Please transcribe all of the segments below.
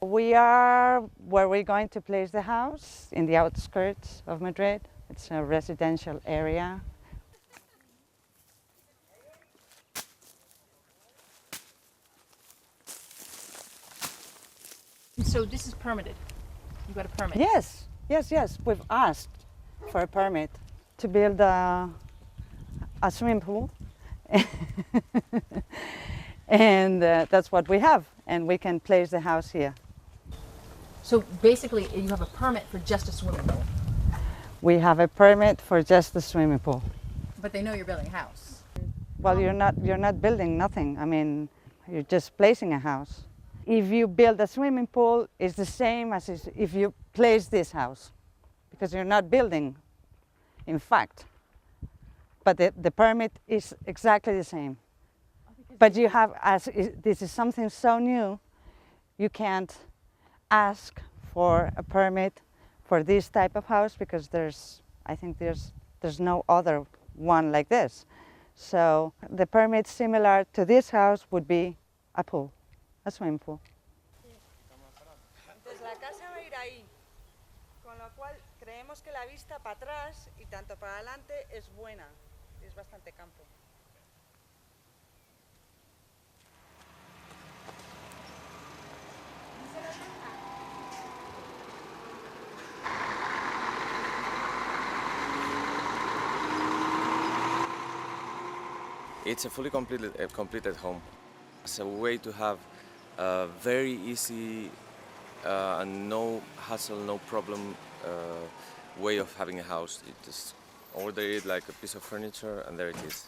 We are where we're going to place the house, in the outskirts of Madrid. It's a residential area. So this is permitted? You got a permit? Yes. We've asked for a permit to build a swimming pool. And that's what we have. And we can place the house here. So basically you have a permit for just a swimming pool? We have a permit for just the swimming pool. But they know you're building a house? Well, you're not building nothing. I mean, you're just placing a house. If you build a swimming pool, it's the same as if you place this house, because you're not building, in fact. But the permit is exactly the same. But you have, as this is something so new, you can't ask for a permit for this type of house because I think there's no other one like this. So the permit similar to this house would be a pool, a swimming pool. Entonces la casa va a ir ahí, con lo cual creemos que la vista para atrás y tanto para adelante es buena, es bastante campo. It's a fully completed home. It's a way to have a very easy and no hassle, no problem way of having a house. You just order it like a piece of furniture and there it is.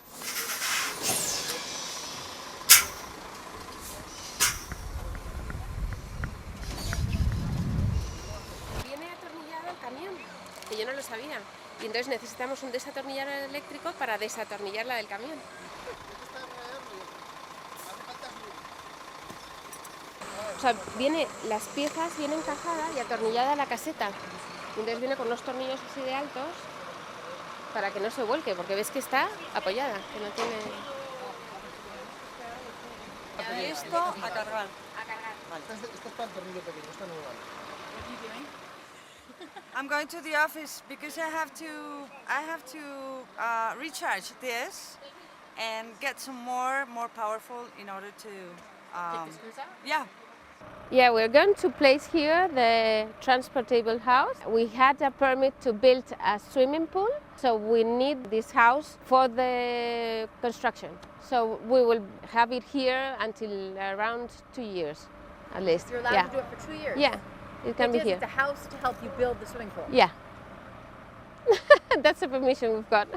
Viene atornillado el camión, que yo no lo sabía. Y entonces necesitamos un desatornillador eléctrico para desatornillar la del camión. O sea, las piezas vienen encajadas y atornillada la caseta. Y entonces viene con unos tornillos así de altos para que no se vuelque, porque ves que está apoyada, que no tiene... Y esto a cargar. A cargar. Esto es para el tornillo pequeño, esta no vale. I'm going to the office because I have to recharge this and get some more powerful in order to Take the screws out? yeah. Yeah, we're going to place here the Transportable House. We had a permit to build a swimming pool, so we need this house for the construction. So we will have it here until around 2 years, at least. You're allowed to do it for 2 years? Yeah, it can be Is here. it the house to help you build the swimming pool? Yeah. That's the permission we've got.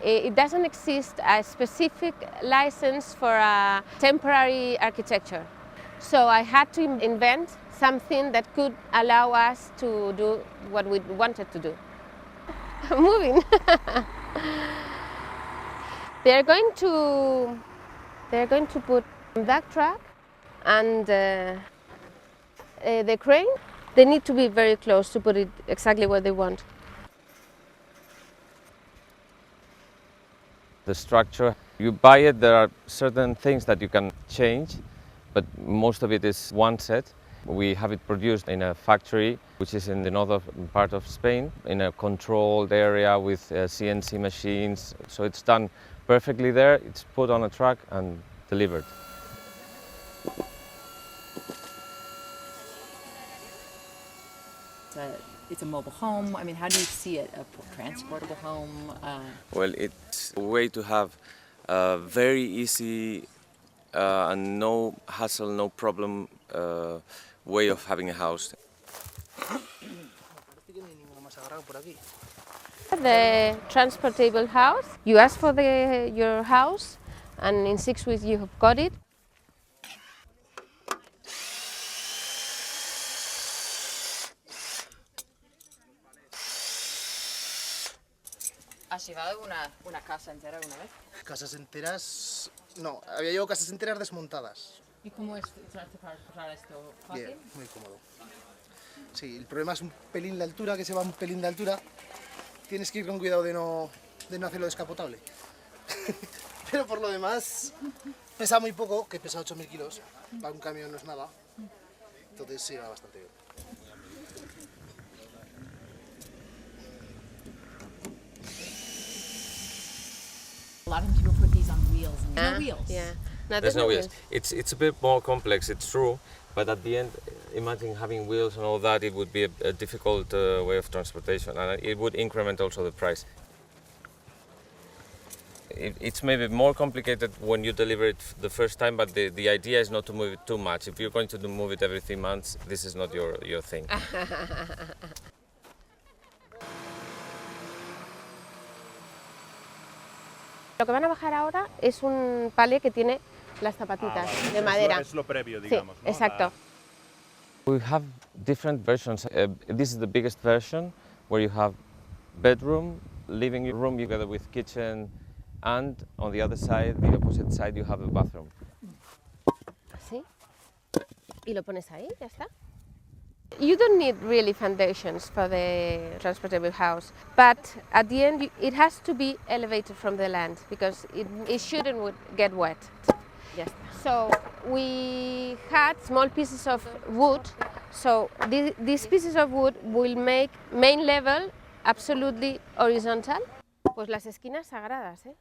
It doesn't exist a specific license for a temporary architecture. So I had to invent something that could allow us to do what we wanted to do. Moving. They're going to put that truck and the crane. They need to be very close to put it exactly where they want. The structure, you buy it, there are certain things that you can change, but most of it is one set. We have it produced in a factory, which is in the northern part of Spain, in a controlled area with CNC machines. So it's done perfectly there, it's put on a truck and delivered. It's a mobile home. I mean, how do you see it? A transportable home? Well, it's a way to have a very easy and no hassle, no problem way of having a house. The Transportable House. You ask for your house, and in 6 weeks you have got it. ¿Has llevado una casa entera alguna vez? Casas enteras... No, había llevado casas enteras desmontadas. ¿Y cómo es transportar esto? ¿Fácil? Bien, muy cómodo. Sí, el problema es un pelín de altura, que se va un pelín de altura. Tienes que ir con cuidado de no hacerlo descapotable. Pero por lo demás, Pesa muy poco, que pesa 8.000 kilos, para un camión no es nada, entonces sí va bastante bien. A lot of people put these on wheels. And no wheels. Yeah. No, There's no wheels. It's a bit more complex, it's true, but at the end, imagine having wheels and all that, it would be a difficult way of transportation, and it would increment also the price. It's maybe more complicated when you deliver it the first time, but the idea is not to move it too much. If you're going to move it every 3 months, this is not your thing. Lo que van a bajar ahora es un palé que tiene las zapatitas de madera. Es lo previo, digamos. Sí, ¿no? exacto. We have different versions. This is the biggest version, where you have bedroom, living room together with kitchen, and on the other side, the opposite side, you have a bathroom. Así. Y lo pones ahí, ya está. You don't need really foundations for the transportable house, but at the end it has to be elevated from the land because it shouldn't get wet. Ya está. So we had small pieces of wood, so these pieces of wood will make main level absolutely horizontal. Pues las esquinas sagradas, ¿eh?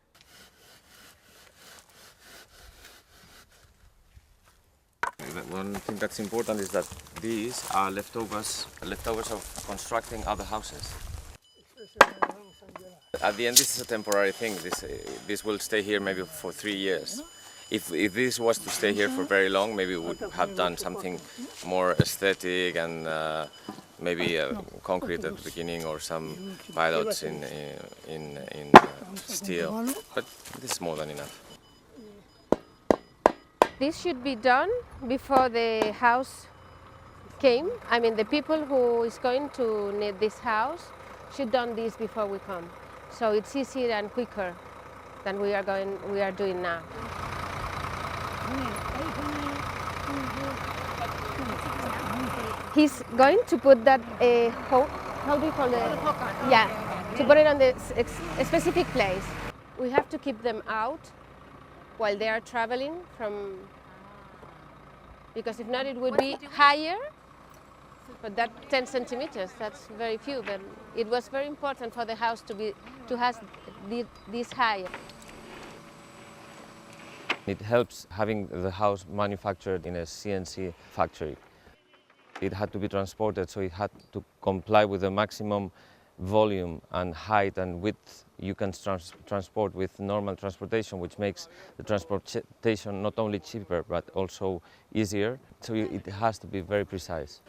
One thing that's important is that these are leftovers of constructing other houses. At the end, this is a temporary thing. This will stay here maybe for 3 years. If this was to stay here for very long, maybe we would have done something more aesthetic and maybe concrete at the beginning or some pilots in steel. But this is more than enough. This should be done before the house came. I mean, the people who is going to need this house should done this before we come. So it's easier and quicker than we are doing now. He's going to put that how do you call it? Yeah, to put it on the specific place. We have to keep them out while they are traveling because if not it would be higher, but that 10 centimeters, that's very few, but it was very important for the house to have this high. It helps having the house manufactured in a CNC factory. It had to be transported, so it had to comply with the maximum volume and height and width you can transport with normal transportation, which makes the transportation not only cheaper but also easier. So it has to be very precise.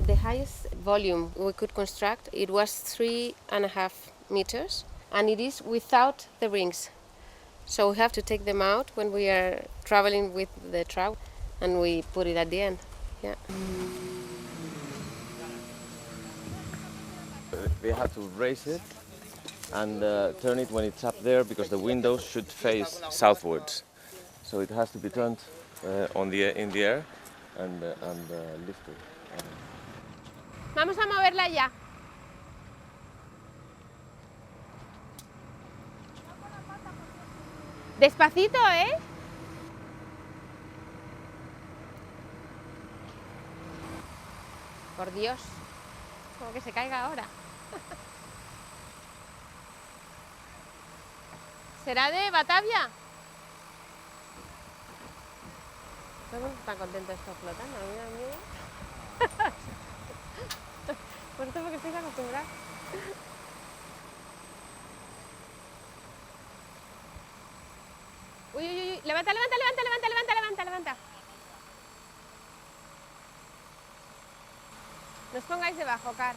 The highest volume we could construct, it was 3.5 meters, and it is without the rings. So we have to take them out when we are traveling with the truck, and we put it at the end. Yeah. We have to raise it and turn it when it's up there because the windows should face southwards. So it has to be turned in the air and lifted. Vamos a moverla ya. Despacito, ¿eh? Por Dios, como que se caiga ahora. ¿Será de Batavia? No tan contento esto flotando, a mí me da miedo. Por esto porque estoy acostumbrada. Uy, uy, uy, levanta, levanta, levanta, levanta, levanta, levanta, levanta. No os pongáis debajo, Car.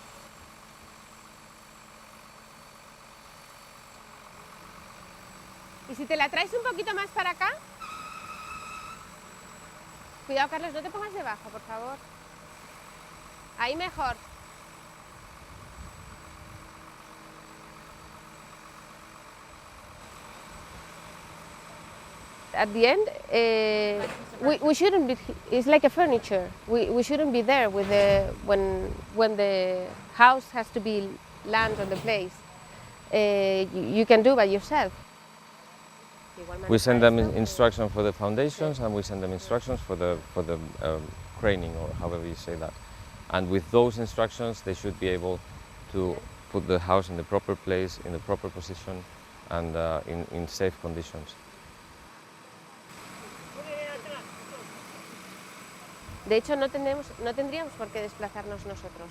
¿Y si te la traes un poquito más para acá? Cuidado, Carlos, no te pongas debajo, por favor. Ahí mejor. At the end, we shouldn't be. It's like a furniture. We shouldn't be there with when the house has to be land on the place. You can do by yourself. igual We send them esto. instructions for the foundations and we send them instructions for the craning, or however you say that. And with those instructions they should be able to put the house in the proper place, in the proper position and in safe conditions. De hecho, no tendríamos por qué desplazarnos nosotros.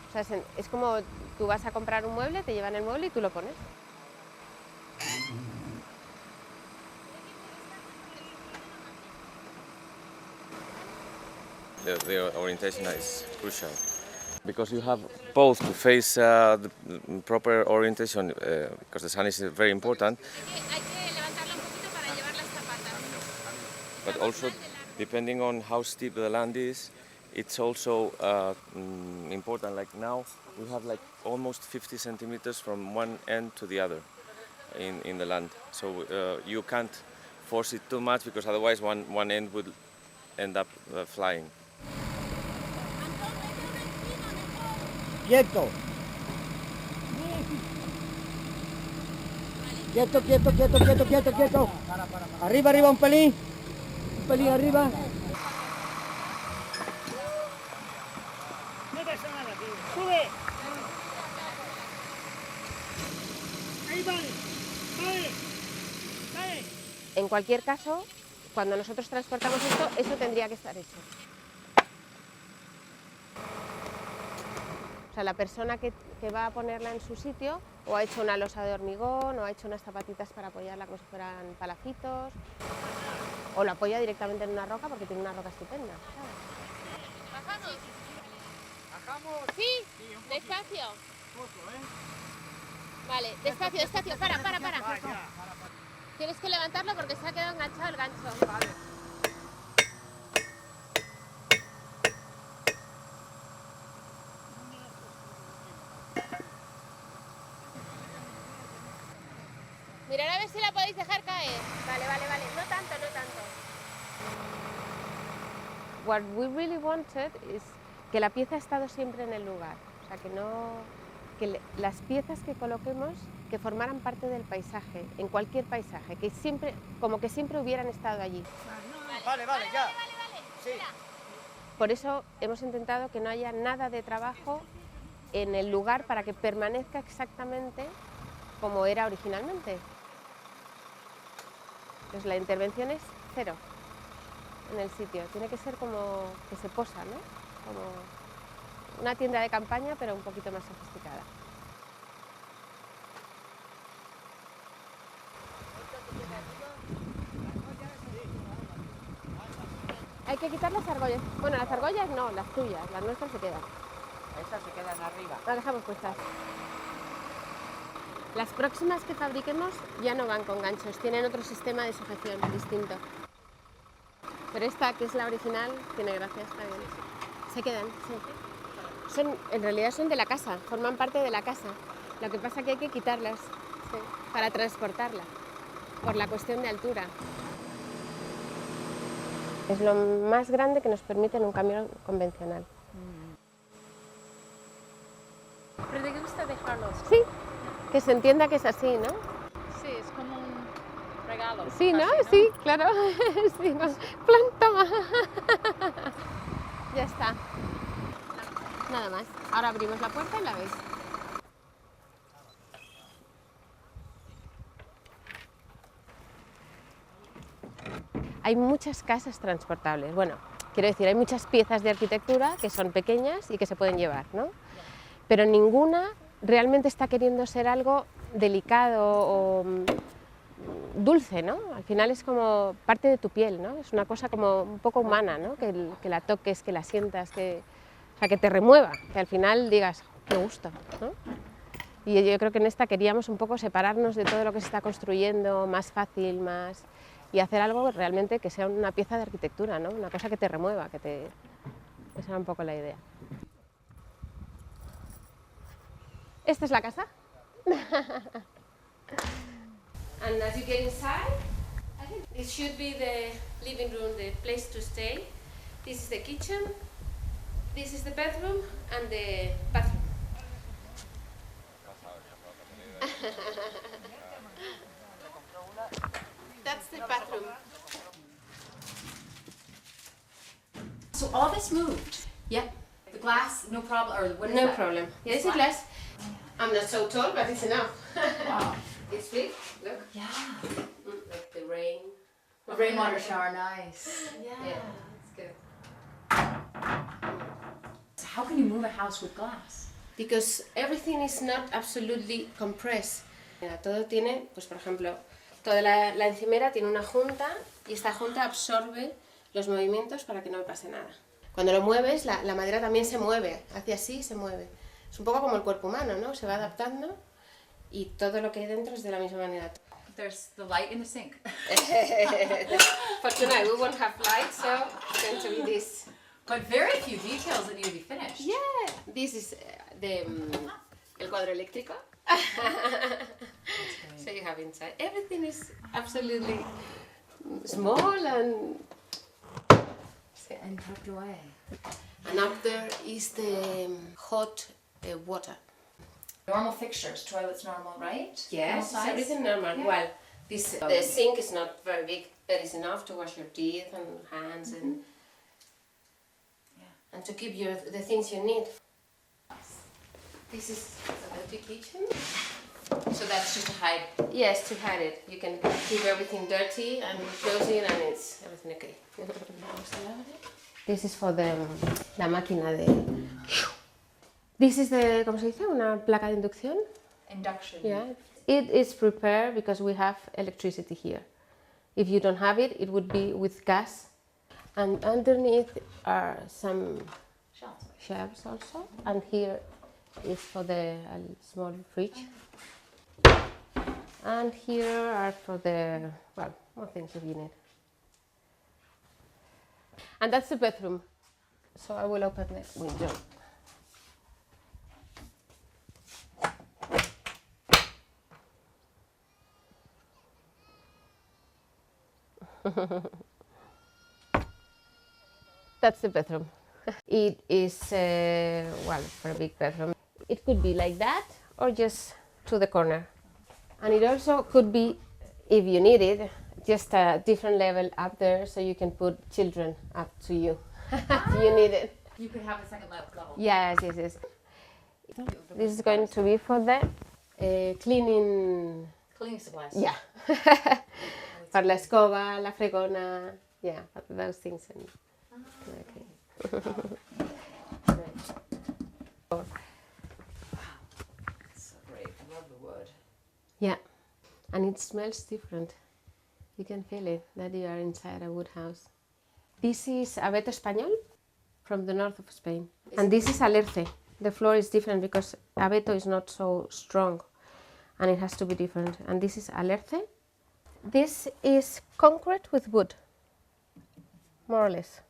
O sea, es como tú vas a comprar un mueble, te llevan el mueble y tú lo pones. The orientation is crucial because you have both to face the proper orientation because the sun is very important. Hay que levantarlo un poquito para llevar las zapatas. But also, depending on how steep the land is, it's also important. Like now, we have like almost 50 centimeters from one end to the other in the land. So you can't force it too much because otherwise one end would end up flying. Quieto. Quieto, quieto, quieto, quieto, quieto, quieto. Arriba, arriba, un pelín arriba. No pasa nada, tío. Sube. Ahí vale. Vale. En cualquier caso, cuando nosotros transportamos esto, eso tendría que estar hecho. O sea, la persona que va a ponerla en su sitio o ha hecho una losa de hormigón o ha hecho unas zapatitas para apoyarla como si fueran palacitos, o lo apoya directamente en una roca porque tiene una roca estupenda, ¿sabes? ¿Bajamos? ¿Bajamos? Sí, despacio. Vale, despacio, despacio, para. Tienes que levantarlo porque se ha quedado enganchado el gancho. Vale. Mirad a ver si la podéis dejar caer. Vale. No tanto. What we really wanted is que la pieza ha estado siempre en el lugar. O sea, que las piezas que coloquemos que formaran parte del paisaje, en cualquier paisaje, que siempre hubieran estado allí. Vale, ya. Sí. Por eso hemos intentado que no haya nada de trabajo en el lugar para que permanezca exactamente como era originalmente. Pues la intervención es cero en el sitio, tiene que ser como que se posa, ¿no? Como una tienda de campaña, pero un poquito más sofisticada. Hay que quitar las argollas. Bueno, las argollas no, las tuyas, las nuestras se quedan. Esas se quedan arriba. Las dejamos puestas. Las próximas que fabriquemos ya no van con ganchos, tienen otro sistema de sujeción distinto. Pero esta, que es la original, tiene gracia, está bien. Se quedan, sí. En realidad son de la casa, forman parte de la casa. Lo que pasa es que hay que quitarlas, sí, para transportarla, por la cuestión de altura. Es lo más grande que nos permite en un camión convencional. Pero te gusta dejarlos. Sí, que se entienda que es así, ¿no? Sí, es como un regalo. Sí, ¿no? casi, Sí, claro. Sí, ¿no? Plan, toma. Ya está. Nada más. Ahora abrimos la puerta y la veis. Hay muchas casas transportables. Bueno, quiero decir, hay muchas piezas de arquitectura que son pequeñas y que se pueden llevar, ¿no? Pero ninguna realmente está queriendo ser algo delicado o dulce, ¿no? Al final es como parte de tu piel, ¿no? Es una cosa como un poco humana, ¿no? Que la toques, que la sientas, o sea, que te remueva, que al final digas, me gusta, ¿no? Y yo creo que en esta queríamos un poco separarnos de todo lo que se está construyendo, más fácil, y hacer algo realmente que sea una pieza de arquitectura, ¿no? Una cosa que te remueva, esa era un poco la idea. Esta es la casa. And as you get inside, I think this should be the living room, the place to stay. This is the kitchen, this is the bedroom and the bathroom. just moved. Yeah, The glass, no problem, or what is No that? problem. Yeah, It's is it flat? less? I'm not so tall, but it's enough. Wow. It's big. Look, Yeah. like the rain. A rainwater shower, nice. Yeah, it's good. So how can you move a house with glass? Because everything is not absolutely compressed. Mira, todo tiene, pues por ejemplo, toda la encimera tiene una junta y esta junta absorbe los movimientos para que no me pase nada. Cuando lo mueves, la madera también se mueve, hace así se mueve. Es un poco como el cuerpo humano, ¿no? Se va adaptando y todo lo que hay dentro es de la misma manera. There's the light in the sink. For tonight we won't have light, so it's going to be this. But very few details that need to be finished. Yeah, this is el cuadro eléctrico. So you have inside. Everything is absolutely small and And tucked away. and up there is the hot water. Normal fixtures, toilets normal, right? Yes, Normal it's size? everything normal. Yeah. Well, the sink is not very big, but it's enough to wash your teeth and hands and to keep the things you need. This is a dirty kitchen. So that's just to hide. Yes, to hide it. You can keep everything dirty and close it and it's everything okay. This is for la máquina de... This is the, ¿cómo se dice? Una placa de inducción. Induction. Yeah. It is prepared because we have electricity here. If you don't have it, it would be with gas. And underneath are some Shelves. shelves also. And here is for the small fridge. And here are for the, well, more things if you need. And that's the bedroom. So I will open the window. That's the bedroom. It is, well, for a big bedroom. It could be like that or just to the corner. And it also could be, if you need it, just a different level up there so you can put children up to you. If you need it. You could have a second level. Yes, yes, yes. This is going to be for the cleaning. Cleaning supplies. Yeah. Para la escoba, la fregona, yeah, those things. Okay. So great. I love the wood. Yeah, and it smells different. You can feel it, that you are inside a wood house. This is Abeto Español from the north of Spain. And this is Alerce. The floor is different because Abeto is not so strong and it has to be different. And this is Alerce. This is concrete with wood, more or less.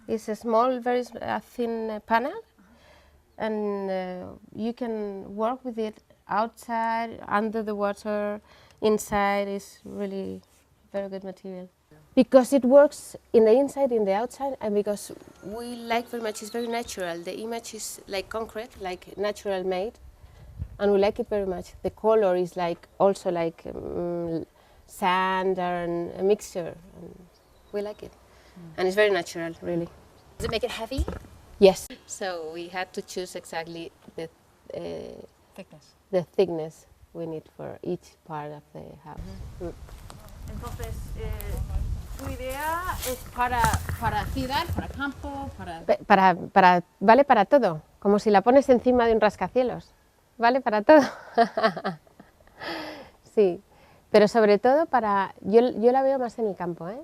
It's a small, very thin panel, and you can work with it outside, under the water, inside. Is really very good material. Because it works in the inside, in the outside, and because we like very much, it's very natural. The image is like concrete, like natural made, and we like it very much. The color is like also like sand and a mixture, and we like it. And it's very natural, really. Does it make it heavy? Yes. So we had to choose exactly the Thickness. the thickness we need for each part of the house. Entonces, tu idea es para ciudad, para campo, para... Vale para todo, como si la pones encima de un rascacielos. Vale para todo. Sí, pero sobre todo para... Yo la veo más en el campo, ¿eh?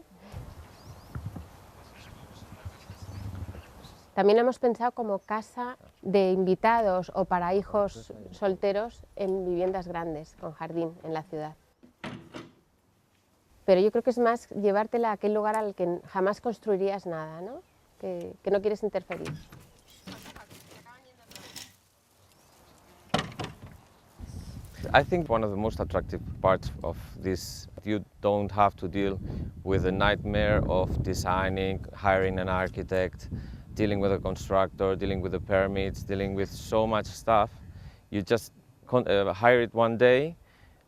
También hemos pensado como casa de invitados o para hijos solteros en viviendas grandes, con jardín, en la ciudad. Pero yo creo que es más llevártela a aquel lugar al que jamás construirías nada, ¿no? Que no quieres interferir. I think one of the most attractive parts of this, you don't have to deal with the nightmare of designing, hiring an architect, dealing with a constructor, dealing with the permits, dealing with so much stuff. You just hire it one day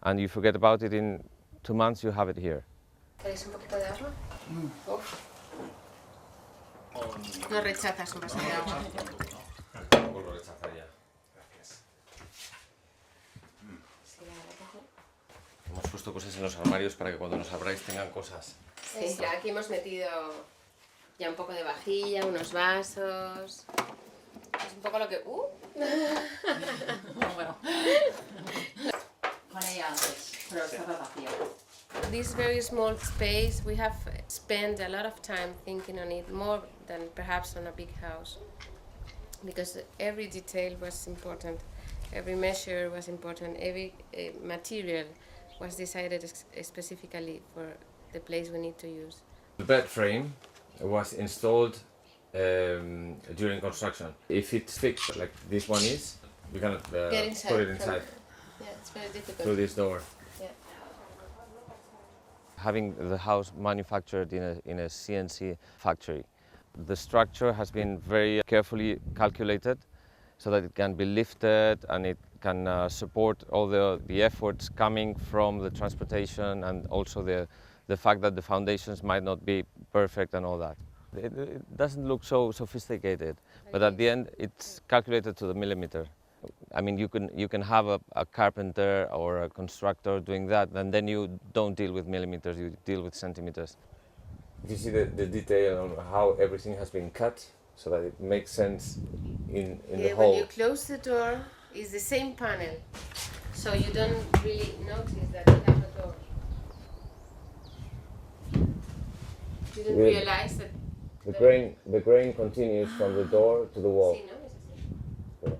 and you forget about it. In 2 months you have it here. ¿Queréis un poquito de agua? No rechazas un vaso de agua. Tampoco lo rechazaría. Hemos puesto cosas en los armarios para que cuando los abráis tengan cosas. Sí, aquí hemos metido ya un poco de vajilla, unos vasos. Es un poco lo que... Bueno. Con ella antes, pero estaba vacía. This very small space, we have spent a lot of time thinking on it, more than perhaps on a big house. Because every detail was important, every measure was important, every material was decided specifically for the place we need to use. The bed frame was installed during construction. If it's fixed like this one is, you cannot Get inside put it from- inside Yeah, it's very difficult. through this door. Yeah. Having the house manufactured in a CNC factory, the structure has been very carefully calculated so that it can be lifted and it can support all the efforts coming from the transportation and also the fact that the foundations might not be perfect and all that. It doesn't look so sophisticated, but at the end it's calculated to the millimeter. I mean, you can have a carpenter or a constructor doing that, and then you don't deal with millimeters, you deal with centimeters. You see the detail on how everything has been cut so that it makes sense in the When whole. you close the door, it's the same panel, so you don't really notice that you have a door. You don't Yeah. realize that. The grain continues from the door to the wall. Sí, ¿no? Es así.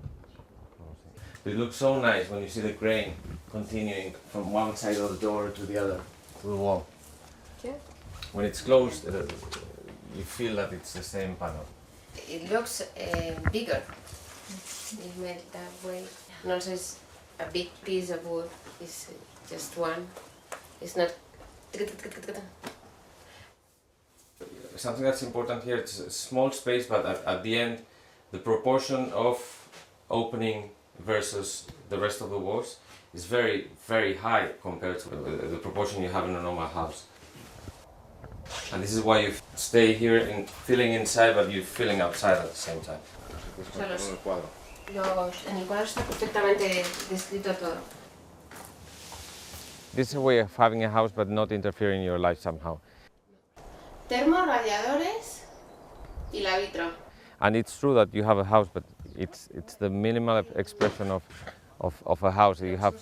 It looks so nice when you see the grain continuing from one side of the door to the other, to the wall. Yeah. When it's closed, you feel that it's the same panel. It looks bigger. It's made that way. And also, it's a big piece of wood. It's just one. It's not. Something that's important here, it's a small space, but at the end, the proportion of opening versus the rest of the walls is very, very high compared to the proportion you have in a normal house. And this is why you stay here in filling inside, but you're filling outside at the same time. En el cuadro está perfectamente descrito todo. This is a way of having a house, but not interfering in your life somehow. Termo, radiadores y la vitro. And it's true that you have a house, but it's the minimal expression of a house. You have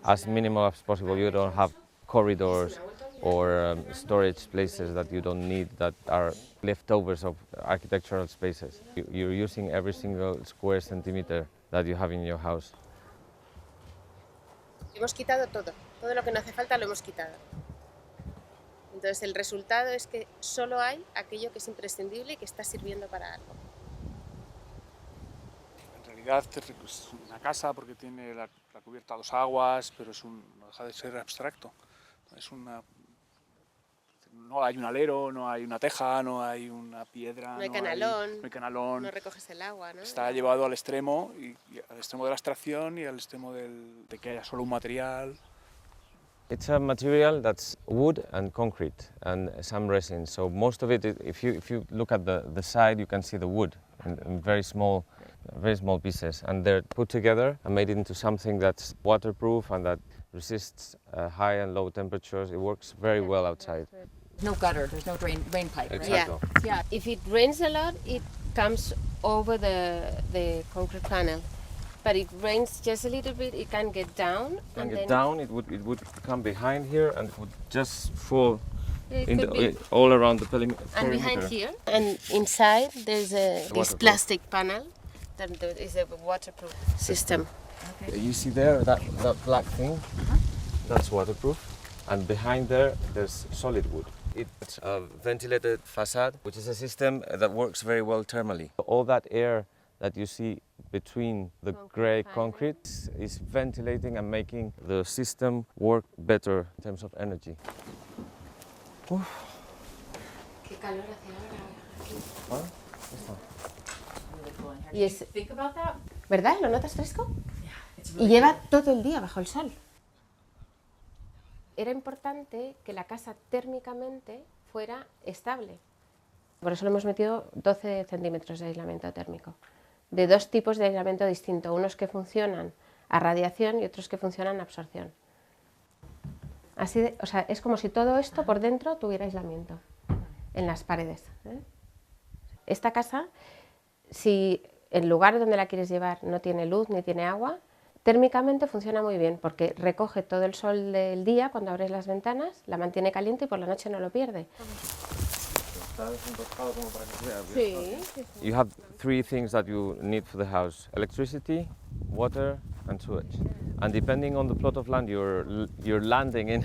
as minimal as possible. You don't have corridors or storage places that you don't need that are leftovers of architectural spaces. You're using every single square centimeter that you have in your house. Hemos quitado todo lo que no hace falta lo hemos quitado. Entonces el resultado es que solo hay aquello que es imprescindible y que está sirviendo para algo. En realidad es una casa porque tiene la cubierta a dos aguas, pero no deja de ser abstracto. No hay un alero, no hay una teja, no hay una piedra, No hay canalón, no no recoges el agua, ¿no? Está llevado al extremo, al extremo de la abstracción y al extremo de que haya solo un material. It's a material that's wood and concrete and some resin. So most of it, if you look at the side, you can see the wood in very small pieces, and they're put together and made into something that's waterproof and that resists high and low temperatures. It works very well outside. No gutter, there's no rain pipe, right? Exactly. Yeah. If it rains a lot, it comes over the concrete panel. But it rains just a little bit, it can get down. And get down, it would come behind here and it would just fall all around the perimeter. And behind here, and inside there's this Waterproof. plastic panel that is a waterproof system. You see there, that black thing? That's waterproof. And behind there's solid wood. It's a ventilated facade, which is a system that works very well thermally. All that air that you see between the grey concrete is ventilating and making the system work better in terms of energy. Qué calor hace ahora. Really cool in here. Y es, Think about that? ¿verdad? ¿Lo notas fresco? Yeah, it's Y really lleva todo el día bajo el sol. Era importante que la casa térmicamente fuera estable. Por eso le hemos metido 12 centímetros de aislamiento térmico, de dos tipos de aislamiento distintos, unos que funcionan a radiación y otros que funcionan a absorción. Así o sea, es como si todo esto por dentro tuviera aislamiento en las paredes, ¿eh? Esta casa, si el lugar donde la quieres llevar no tiene luz ni tiene agua, térmicamente funciona muy bien porque recoge todo el sol del día cuando abres las ventanas, la mantiene caliente y por la noche no lo pierde. Sí. You have three things that you need for the house: electricity, water, and sewage. And depending on the plot of land you're landing in,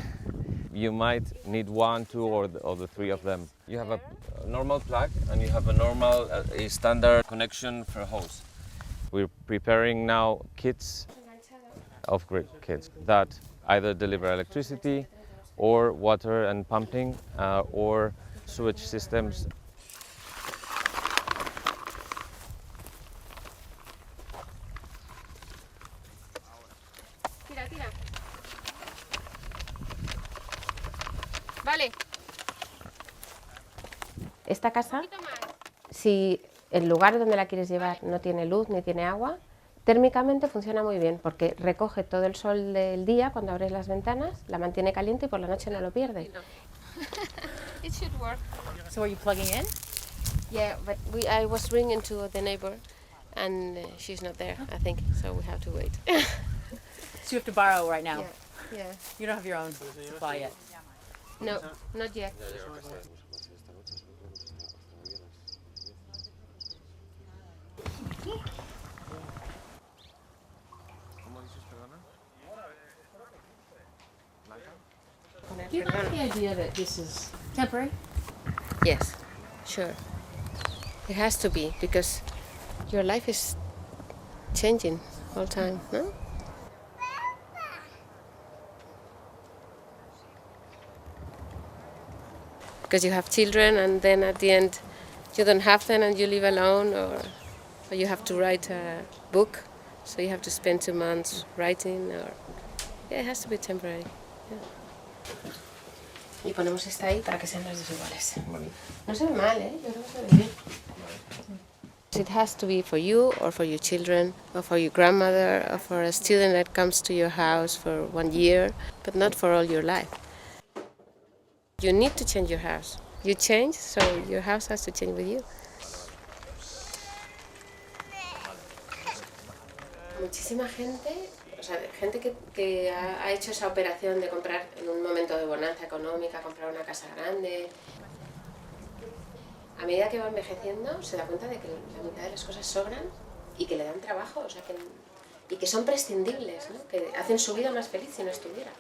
you might need one, two, or the three of them. You have a normal plug and you have a normal, a standard connection for a hose. We're preparing now kits, off-grid kits, that either deliver electricity or water and pumping or sewage systems. Tira, tira. Vale. Esta casa, si el lugar donde la quieres llevar no tiene luz ni tiene agua, térmicamente funciona muy bien porque recoge todo el sol del día cuando abres las ventanas, la mantiene caliente y por la noche no lo pierde. It should work. So are you plugging in? Yeah, but I was ringing to the neighbor and she's not there, I think, so we have to wait. So you have to borrow right now? Yeah. You don't have your own supply yet? No, not yet. Do you like the idea that this is temporary? Yes, sure. It has to be because your life is changing all the time, no? Because you have children and then at the end you don't have them and you live alone, or you have to write a book, so you have to spend 2 months writing, or yeah, it has to be temporary. Yeah. Y ponemos esta ahí para que sean las desiguales. No se ve mal, ¿eh? Yo creo que se ve bien. It has to be for you or for your children or for your grandmother or for a student that comes to your house for 1 year, but not for all your life. You need to change your house. You change, so your house has to change with you. Muchísima gente, o sea, gente que ha hecho esa operación de comprar en un momento de bonanza económica, comprar una casa grande. A medida que va envejeciendo se da cuenta de que la mitad de las cosas sobran y que le dan trabajo, o sea, y que son prescindibles, ¿no? Que hacen su vida más feliz si no estuviera.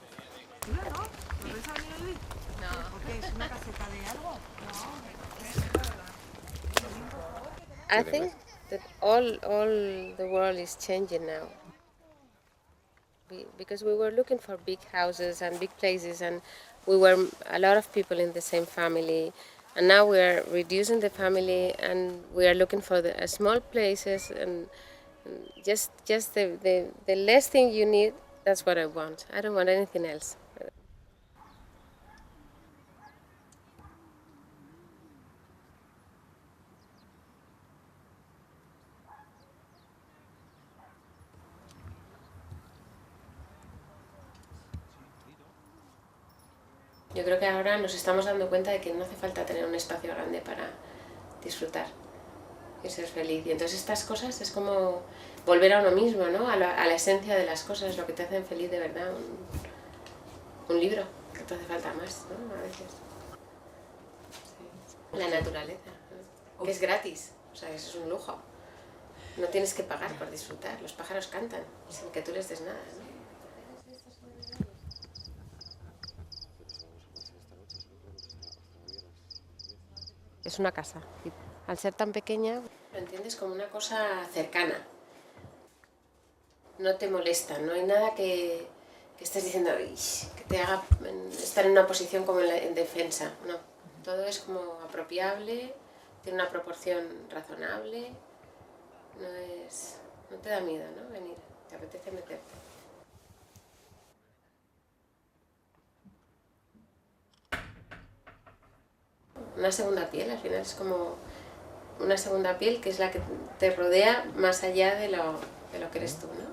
I think that all the world is changing now. Because we were looking for big houses and big places, and we were a lot of people in the same family, and now we are reducing the family and we are looking for the small places and just the less thing you need. That's what I want. I don't want anything else. Yo creo que ahora nos estamos dando cuenta de que no hace falta tener un espacio grande para disfrutar y ser feliz. Y entonces estas cosas es como volver a uno mismo, ¿no? A la esencia de las cosas, lo que te hacen feliz de verdad. Un libro, que te hace falta más, ¿no? A veces. Sí. La naturaleza, ¿no? Que es gratis, o sea, eso es un lujo. No tienes que pagar por disfrutar, los pájaros cantan sin que tú les des nada, ¿no? Es una casa. Y al ser tan pequeña, lo entiendes como una cosa cercana. No te molesta, no hay nada que estés diciendo que te haga estar en una posición como en defensa. No, todo es como apropiable, tiene una proporción razonable, no te da miedo, ¿no? Venir, te apetece meterte. una segunda piel, al final es como una segunda piel que es la que te rodea más allá de lo que eres tú, ¿no?